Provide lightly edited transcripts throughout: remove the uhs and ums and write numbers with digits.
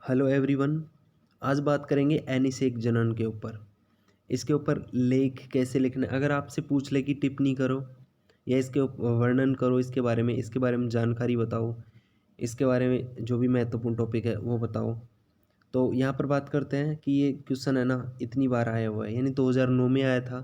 Hello everyone. आज बात करेंगे एनिसेक जनन के ऊपर। इसके ऊपर लेख कैसे लिखना है। अगर आपसे पूछ ले कि टिप्पणी करो या इसके वर्णन करो, इसके बारे में जानकारी बताओ, इसके बारे में जो भी महत्वपूर्ण टॉपिक है वो बताओ। तो यहाँ पर बात करते हैं कि ये क्वेश्चन है ना, इतनी बार आया हुआ है, यानी 2009 में आया था,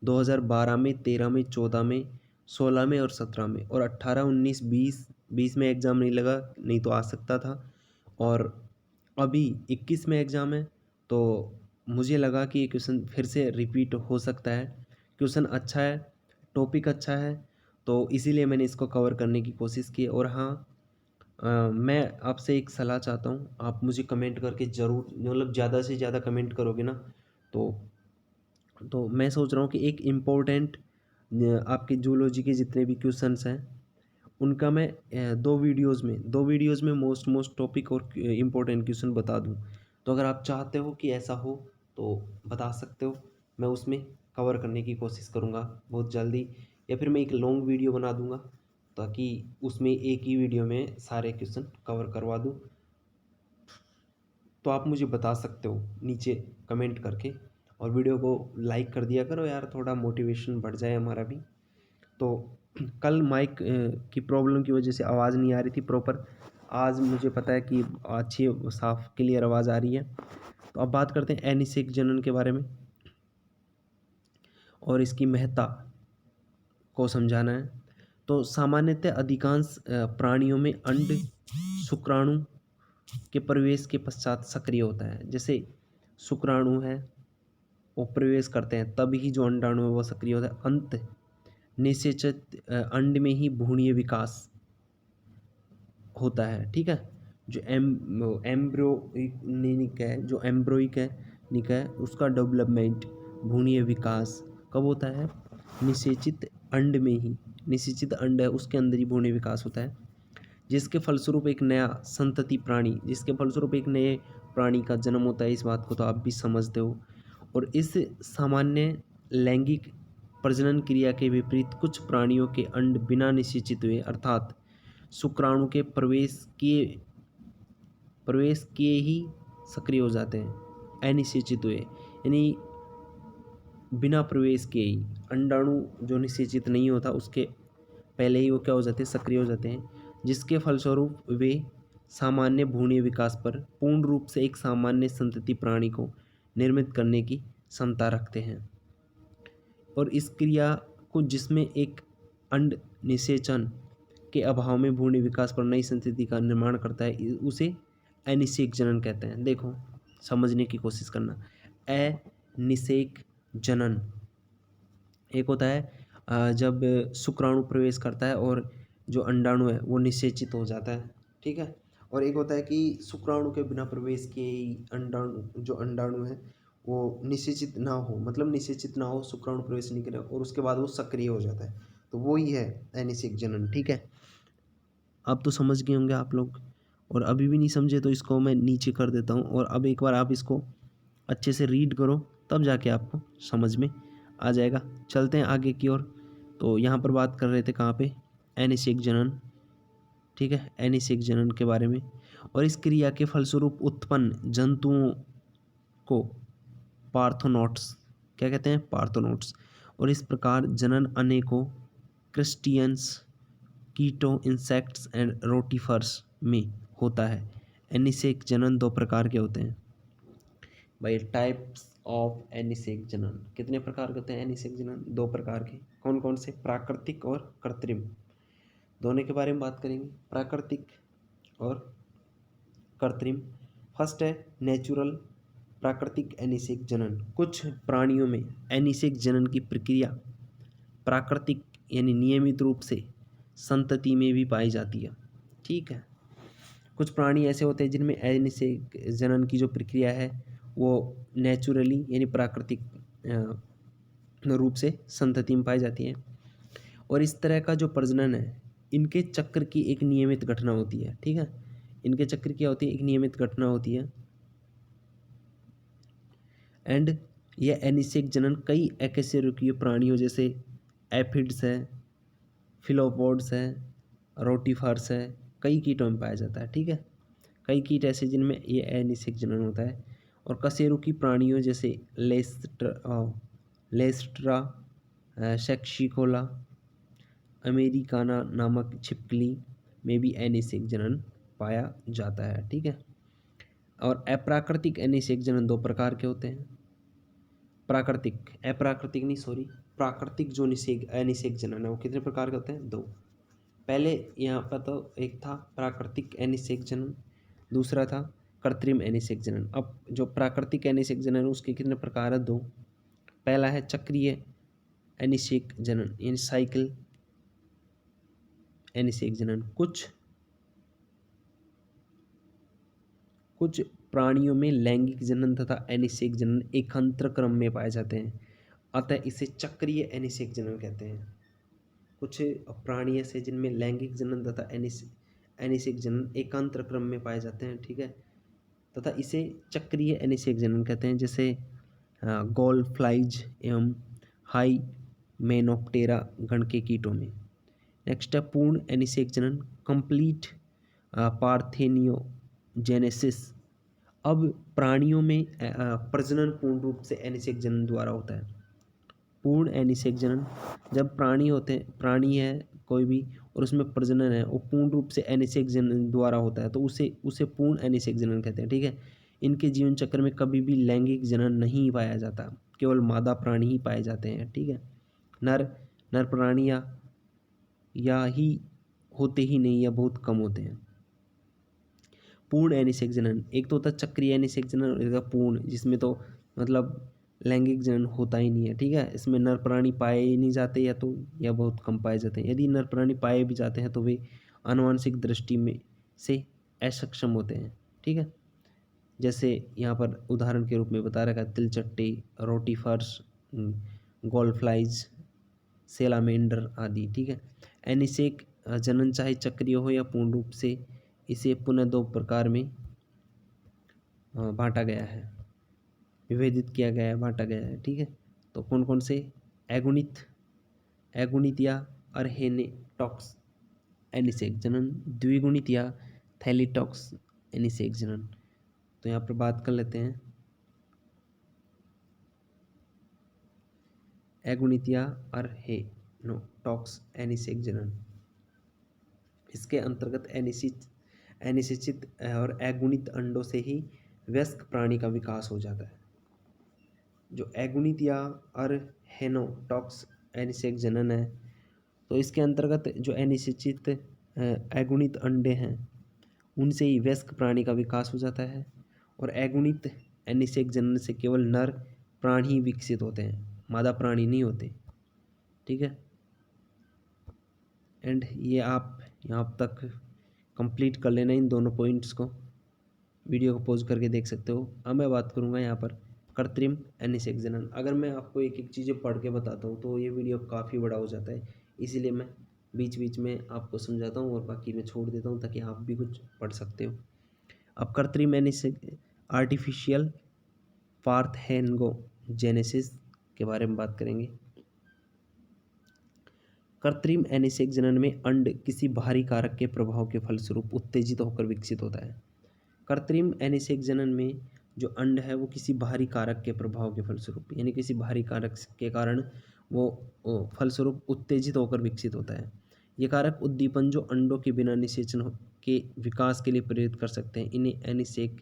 2012 में, 13 में, 14 में, 16 में और 17 में, और 18, 19, 20 में एग्ज़ाम नहीं लगा, नहीं तो आ सकता था। और अभी 21 में एग्ज़ाम है, तो मुझे लगा कि ये क्वेश्चन फिर से रिपीट हो सकता है। क्वेश्चन अच्छा है, टॉपिक अच्छा है, तो इसीलिए मैंने इसको कवर करने की कोशिश की। और हाँ, मैं आपसे एक सलाह चाहता हूँ, आप मुझे कमेंट करके ज़रूर, मतलब ज़्यादा से ज़्यादा कमेंट करोगे ना, तो मैं सोच रहा हूँ कि एक इम्पोर्टेंट आपके जूलॉजी के जितने भी क्वेश्चंस हैं उनका मैं दो वीडियोज़ में मोस्ट टॉपिक और इम्पोर्टेंट क्वेश्चन बता दूं। तो अगर आप चाहते हो कि ऐसा हो तो बता सकते हो, मैं उसमें कवर करने की कोशिश करूंगा बहुत जल्दी, या फिर मैं एक लॉन्ग वीडियो बना दूंगा ताकि उसमें एक ही वीडियो में सारे क्वेश्चन कवर करवा दूं। तो आप मुझे बता सकते हो नीचे कमेंट करके, और वीडियो को लाइक कर दिया करो यार, थोड़ा मोटिवेशन बढ़ जाए हमारा भी। तो कल माइक की प्रॉब्लम की वजह से आवाज़ नहीं आ रही थी प्रॉपर। आज मुझे पता है कि अच्छी साफ क्लियर आवाज़ आ रही है। तो अब बात करते हैं एनिसेक जनन के बारे में और इसकी महत्ता को समझाना है। तो सामान्यतः अधिकांश प्राणियों में अंड शुक्राणु के प्रवेश के पश्चात सक्रिय होता है। जैसे शुक्राणु है वो प्रवेश करते हैं तब ही जो अंडाणु है वो सक्रिय होता है। अंत निषेचित अंड में ही भ्रूणीय विकास होता है। ठीक है, जो एम्ब्रोनिक है, जो एम्ब्रोइक है निक है, उसका डेवलपमेंट, भ्रूणीय विकास कब होता है? निषेचित अंड में ही, निषेचित अंड है उसके अंदर ही भ्रूणीय विकास होता है, जिसके फलस्वरूप एक नए प्राणी का जन्म होता है। इस बात को तो आप भी समझते हो। और इस सामान्य लैंगिक प्रजनन क्रिया के विपरीत कुछ प्राणियों के अंड बिना निषेचित हुए, अर्थात शुक्राणु के प्रवेश किए ही सक्रिय हो जाते हैं। अनिषेचित हुए यानी बिना प्रवेश किए ही, अंडाणु जो निषेचित नहीं होता उसके पहले ही वो क्या हो जाते हैं? सक्रिय हो जाते हैं, जिसके फलस्वरूप वे सामान्य भ्रूणीय विकास पर पूर्ण रूप से एक सामान्य संतति प्राणी को निर्मित करने की क्षमता रखते हैं। और इस क्रिया को, जिसमें एक अंड निषेचन के अभाव में भ्रूणीय विकास पर नई संतति का निर्माण करता है, उसे अनिषेक जनन कहते हैं। देखो, समझने की कोशिश करना। अनिषेक जनन एक होता है जब शुक्राणु प्रवेश करता है और जो अंडाणु है वो निषेचित हो जाता है। ठीक है, और एक होता है कि शुक्राणु के बिना प्रवेश किए ही जो अंडाणु है वो निषेचित ना हो, मतलब निषेचित ना हो, शुक्राणु प्रवेश नहीं करे और उसके बाद वो सक्रिय हो जाता है, तो वो ही है अनिषेक जनन। ठीक है, अब तो समझ गए होंगे आप लोग, और अभी भी नहीं समझे तो इसको मैं नीचे कर देता हूँ, और अब एक बार आप इसको अच्छे से रीड करो तब जाके आपको समझ में आ जाएगा। चलते हैं आगे की ओर। तो यहाँ पर बात कर रहे थे कहाँ पे? अनिषेक जनन। ठीक है, अनिषेक जनन के बारे में। और इस क्रिया के फलस्वरूप उत्पन्न जंतुओं को पार्थोनोट्स, क्या कहते हैं? पार्थोनोट्स। और इस प्रकार जनन अनेकों क्रस्टियंस, कीटो, इंसेक्ट्स एंड रोटिफर्स में होता है। एनिसेक जनन दो प्रकार के होते हैं। भाई, टाइप्स ऑफ एनिसेक जनन, कितने प्रकार के होते हैं एनिसेक जनन? दो प्रकार के। कौन कौन से? प्राकृतिक और कृत्रिम। दोनों के बारे में बात करेंगे, प्राकृतिक और कृत्रिम। फर्स्ट है नेचुरल, प्राकृतिक एनिसेक जनन। कुछ प्राणियों में एनिसेक जनन की प्रक्रिया प्राकृतिक यानी नियमित रूप से संतति में भी पाई जाती है। ठीक है, कुछ प्राणी ऐसे होते हैं जिनमें अनिषेक जनन की जो प्रक्रिया है वो नेचुरली यानी प्राकृतिक रूप से संतति में पाई जाती है। और इस तरह का जो प्रजनन है, इनके चक्र की एक नियमित घटना होती है। ठीक है, इनके चक्र क्या होती है? एक नियमित घटना होती है। एंड यह अनिषेक जनन कई अकशेरुकीय प्राणियों जैसे एफिड्स है, फिलोपोड्स है, रोटिफर्स है, कई कीटों में पाया जाता है। ठीक है, कई कीट ऐसे जिनमें ये अनिषेक जनन होता है। और कशेरुकी प्राणियों जैसे लेस्ट्रा, सेक्सिकोला, अमेरिकाना नामक छिपकली में भी अनिषेक जनन पाया जाता है। ठीक है। और अप्राकृतिक अनिषेक जनन दो प्रकार के होते हैं। प्राकृतिक, अप्राकृतिक नहीं सॉरी, प्राकृतिक जो अनिषेक जनन है वो कितने प्रकार के होते हैं? दो। पहले यहाँ पर तो एक था प्राकृतिक अनिषेक जनन, दूसरा था कृत्रिम अनिषेक जनन। अब जो प्राकृतिक अनिषेक जनन है उसके कितने प्रकार है? दो। पहला है चक्रीय अनिषेक जनन, यानी साइकिल अनिषेक जनन। कुछ प्राणियों में लैंगिक जनन तथा अनिषेक जनन एकांतर क्रम में पाए जाते हैं, अतः इसे चक्रीय अनिषेक जनन कहते हैं। कुछ प्राणी ऐसे जिनमें लैंगिक जनन तथा अनिषेक जनन एकांतर क्रम में पाए जाते हैं। ठीक है। तथा इसे चक्रीय अनिषेक जनन कहते हैं, जैसे गोल फ्लाइज एवं हाई मेनोप्टेरा गण के कीटों में। नेक्स्ट है पूर्ण अनिषेक जनन, कंप्लीट पार्थेनियोजेनेसिस। अब प्राणियों में प्रजनन पूर्ण रूप से अनिषेक जनन द्वारा होता है। पूर्ण अनिषेक जनन, जब प्राणी है कोई भी और उसमें प्रजनन है वो पूर्ण रूप से अनिषेक जनन द्वारा होता है तो उसे पूर्ण अनिषेक जनन कहते हैं। ठीक है। इनके जीवन चक्र में कभी भी लैंगिक जनन नहीं पाया जाता, केवल मादा प्राणी ही पाए जाते हैं। ठीक है। नर प्राणियां या ही होते ही नहीं या बहुत कम होते हैं। पूर्ण अनिषेक जनन, एक तो होता है चक्रीय अनिषेक जनन और एक पूर्ण, जिसमें तो मतलब लैंगिक जनन होता ही नहीं है। ठीक है। इसमें नर प्राणी पाए ही नहीं जाते या बहुत कम पाए जाते हैं। यदि नर प्राणी पाए भी जाते हैं तो वे आनुवंशिक दृष्टि में से असक्षम होते हैं। ठीक है। जैसे यहाँ पर उदाहरण के रूप में बता रखा है तिलचट्टे, रोटीफर्स, गोल्डफ्लाइज, सेलामेंडर आदि। ठीक है। अनिषेक जनन चाहे चक्रीय हो या पूर्ण रूप से, इसे पुनः दो प्रकार में बांटा गया है, विभेदित किया गया है, बांटा गया है। ठीक है। तो कौन कौन से? एगुणित या अर्हेनेटॉक्स अनिषेक जनन, द्विगुणित या थैलीटॉक्स अनिषेक जनन। तो यहाँ पर बात कर लेते हैं एगुणित या अर्हेनेटॉक्स अनिषेक जनन। इसके अंतर्गत अनिषेचित और अगुणित अंडों से ही वयस्क प्राणी का विकास हो जाता है। जो अगुणित या अर्हेनेटॉक्स अनिषेक जनन है तो इसके अंतर्गत जो अनिषेचित अगुणित अंडे हैं उनसे ही वयस्क प्राणी का विकास हो जाता है। और अगुणित अनिषेक जनन से केवल नर प्राणी विकसित होते हैं, मादा प्राणी नहीं होते। ठीक है। एंड ये आप यहाँ तक कंप्लीट कर लेना इन दोनों पॉइंट्स को, वीडियो को पॉज करके देख सकते हो। अब मैं बात करूँगा यहाँ पर कृत्रिम अनिषेक जनन। अगर मैं आपको एक एक चीज़ें पढ़ के बताता हूँ तो ये वीडियो काफ़ी बड़ा हो जाता है, इसीलिए मैं बीच बीच में आपको समझाता हूँ और बाकी मैं छोड़ देता हूँ ताकि आप भी कुछ पढ़ सकते हो। अब कृत्रिम अनिषेक, आर्टिफिशियल पार्थेनोजेनेसिस के बारे में बात करेंगे। कृत्रिम अनिषेक जनन में अंड किसी बाहरी कारक के प्रभाव के फलस्वरूप उत्तेजित होकर विकसित होता है। कृत्रिम अनिषेक जनन में जो अंड है वो किसी बाहरी कारक के प्रभाव के फलस्वरूप, यानी किसी बाहरी कारक के कारण वो फलस्वरूप उत्तेजित होकर विकसित होता है। ये कारक उद्दीपन जो अंडों के बिना निषेचन के विकास के लिए प्रेरित कर सकते हैं, इन्हें अनिषेक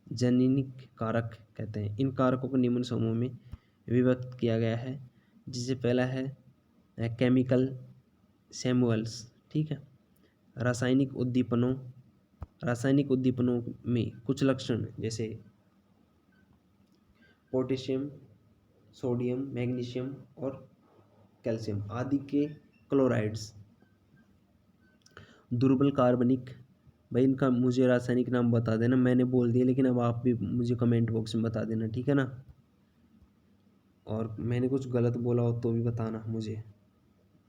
जनिनिक कारक कहते हैं। इन कारकों को निम्न समूह में विभक्त किया गया है, जिसे पहला है केमिकल सैमुअल्स। ठीक है। रासायनिक उद्दीपनों में कुछ लक्षण जैसे पोटेशियम, सोडियम, मैग्नीशियम और कैल्शियम आदि के क्लोराइड्स। दुर्बल कार्बनिक, भाई इनका मुझे रासायनिक नाम बता देना, मैंने बोल दिया लेकिन अब आप भी मुझे कमेंट बॉक्स में बता देना। ठीक है ना। और मैंने कुछ गलत बोला हो तो भी बताना मुझे,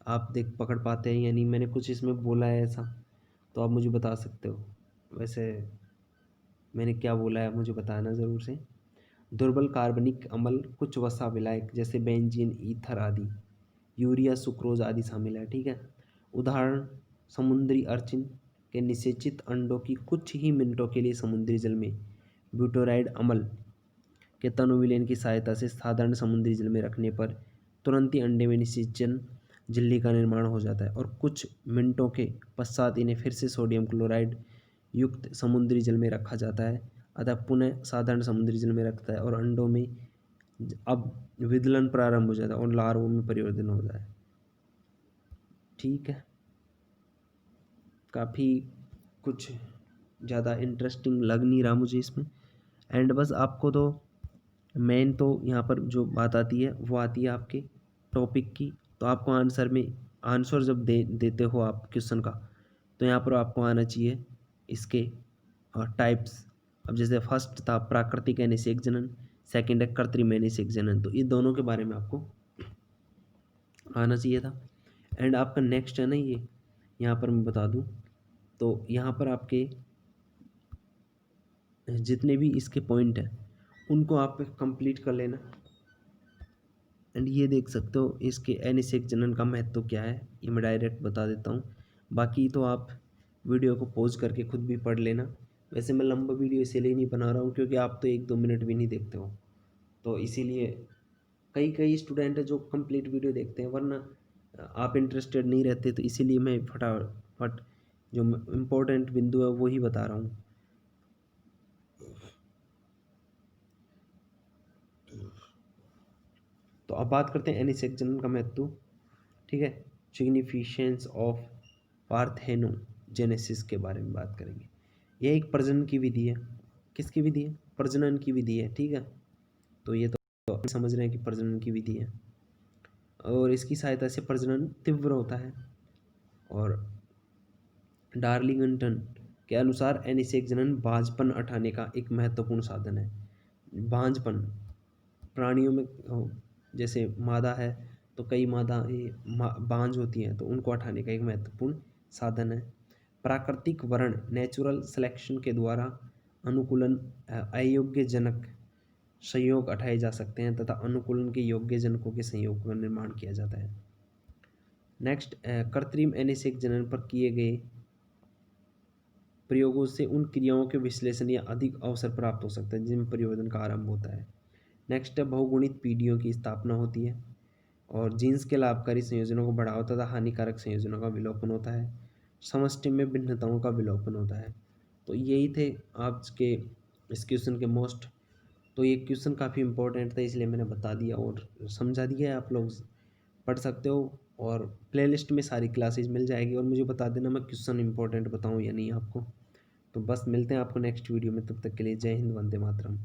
आप देख पकड़ पाते हैं या नहीं, मैंने कुछ इसमें बोला है ऐसा तो आप मुझे बता सकते हो। वैसे मैंने क्या बोला है मुझे बताना ज़रूर से। दुर्बल कार्बनिक अम्ल कुछ वसा विलायक जैसे बेंजीन, ईथर आदि, यूरिया, सुक्रोज आदि शामिल है। ठीक है। उदाहरण समुद्री अर्चिन, कि निषेचित अंडों की कुछ ही मिनटों के लिए समुद्री जल में ब्यूटेराइड अम्ल के तनु विलयन की सहायता से साधारण समुद्री जल में रखने पर तुरंत ही अंडे में निषेचन झिल्ली का निर्माण हो जाता है और कुछ मिनटों के पश्चात इन्हें फिर से सोडियम क्लोराइड युक्त समुद्री जल में रखा जाता है, अतः पुनः साधारण समुद्री जल में रखता है और अंडों में अब विदलन प्रारंभ हो जाता है और लार्वों में परिवर्तन हो जाता है। ठीक है, काफ़ी कुछ ज़्यादा इंटरेस्टिंग लग नहीं रहा मुझे इसमें। एंड बस आपको तो मेन तो यहाँ पर जो बात आती है वो आती है आपके टॉपिक की। तो आपको आंसर जब देते हो आप क्वेश्चन का, तो यहाँ पर आपको आना चाहिए इसके टाइप्स। अब जैसे फर्स्ट था प्राकृतिक अनिषेक जनन, सेकंड है कृत्रिम अनिषेक जनन, तो ये दोनों के बारे में आपको आना चाहिए था। एंड आपका नेक्स्ट है ना ये, यहाँ पर मैं बता दूँ तो यहाँ पर आपके जितने भी इसके पॉइंट हैं उनको आप कंप्लीट कर लेना। एंड ये देख सकते हो इसके अनिषेक जनन का महत्व क्या है, ये मैं डायरेक्ट बता देता हूँ। बाकी तो आप वीडियो को पॉज करके खुद भी पढ़ लेना। वैसे मैं लंबा वीडियो इसीलिए नहीं बना रहा हूँ क्योंकि आप तो 1-2 मिनट भी नहीं देखते हो, तो इसीलिए कई कई स्टूडेंट है जो कंप्लीट वीडियो देखते हैं, वरना आप इंटरेस्टेड नहीं रहते, तो इसीलिए मैं फटाफट जो इम्पोर्टेंट बिंदु है वो ही बता रहा हूँ। तो अब बात करते हैं एनिसेक जनन का महत्व। ठीक है, सिग्निफिकेंस ऑफ पार्थेनोजेनेसिस के बारे में बात करेंगे। यह एक प्रजनन की विधि है। किसकी विधि है? प्रजनन की विधि है। ठीक है, तो ये तो समझ रहे हैं कि प्रजनन की विधि है और इसकी सहायता से प्रजनन तीव्र होता है। और डार्लिंगटन के अनुसार एनिसेक जनन बांझपन हटाने का एक महत्वपूर्ण साधन है। बांझपन प्राणियों में जैसे मादा है तो कई मादा बांझ होती हैं, तो उनको हटाने का एक महत्वपूर्ण साधन है। प्राकृतिक वर्ण नेचुरल सिलेक्शन के द्वारा अनुकूलन अयोग्य जनक संयोग हटाए जा सकते हैं तथा अनुकूलन के योग्य जनकों के संयोग का निर्माण किया जाता है। नेक्स्ट, कृत्रिम अनिषेक जनन पर किए गए प्रयोगों से उन क्रियाओं के विश्लेषण या अधिक अवसर प्राप्त हो सकता है जिनमें परिवर्तन का आरंभ होता है। नेक्स्ट है बहुगुणित पीढ़ियों की स्थापना होती है और जीन्स के लाभकारी संयोजनों को बढ़ावा तथा हानिकारक संयोजनों का विलोपन होता है। समष्टि में भिन्नताओं का विलोपन होता है। तो यही थे आज के इस क्वेश्चन के मोस्ट। तो ये क्वेश्चन काफ़ी इंपॉर्टेंट था इसलिए मैंने बता दिया और समझा दिया है, आप लोग पढ़ सकते हो और प्लेलिस्ट में सारी क्लासेज मिल जाएगी। और मुझे बता देना मैं क्वेश्चन इंपॉर्टेंट बताऊँ या नहीं आपको। तो बस मिलते हैं आपको नेक्स्ट वीडियो में, तब तक के लिए जय हिंद, वंदे मातरम।